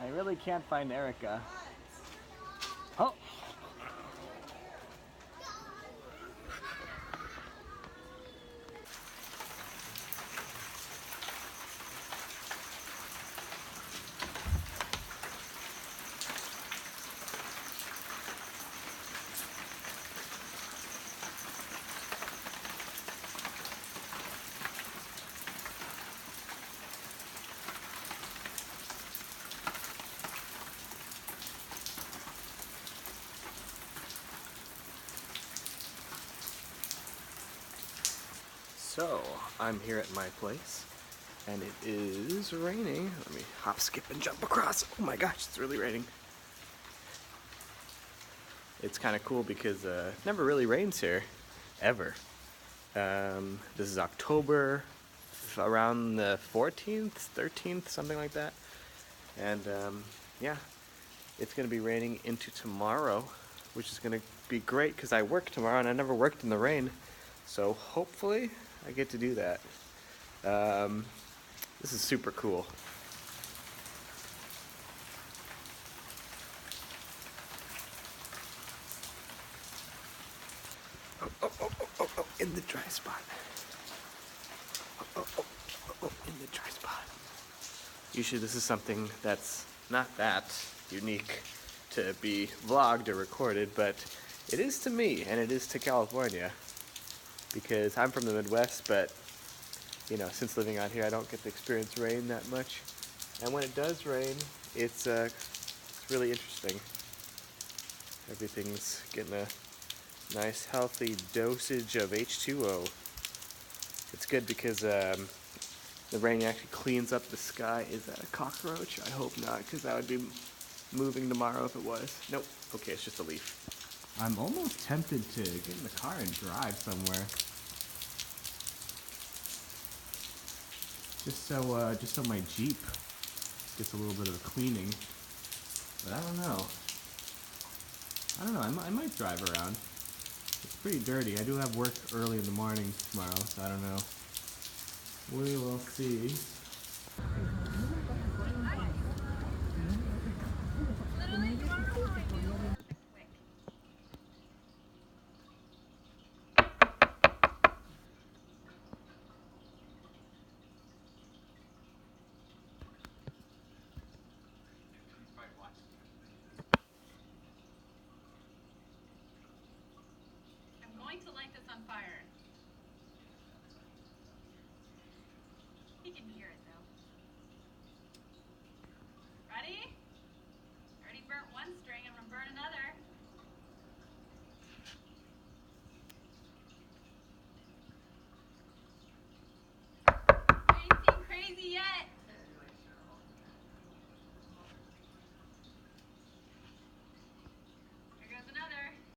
I really can't find Erica. Oh! So, I'm here at my place, and it is raining. Let me hop, skip, and jump across. Oh my gosh, it's really raining. It's kind of cool because it never really rains here, ever. This is October, around the 14th, 13th, something like that. And yeah, it's going to be raining into tomorrow, which is going to be great because I work tomorrow and I never worked in the rain. So hopefully I get to do that. This is super cool. Oh, in the dry spot. In the dry spot. Usually this is something that's not that unique to be vlogged or recorded, but it is to me and it is to California because I'm from the Midwest, but you know, since living out here I don't get to experience rain that much. And when it does rain, it's really interesting. Everything's getting a nice healthy dosage of H2O. It's good because the rain actually cleans up the sky. Is that a cockroach? I hope not, because that would be moving tomorrow if it was. Nope. Okay, it's just a leaf. I'm almost tempted to get in the car and drive somewhere. Just so my Jeep gets a little bit of a cleaning. But I don't know. I might drive around. It's pretty dirty. I do have work early in the morning tomorrow, so I don't know. We will see. To light this on fire. He can hear it.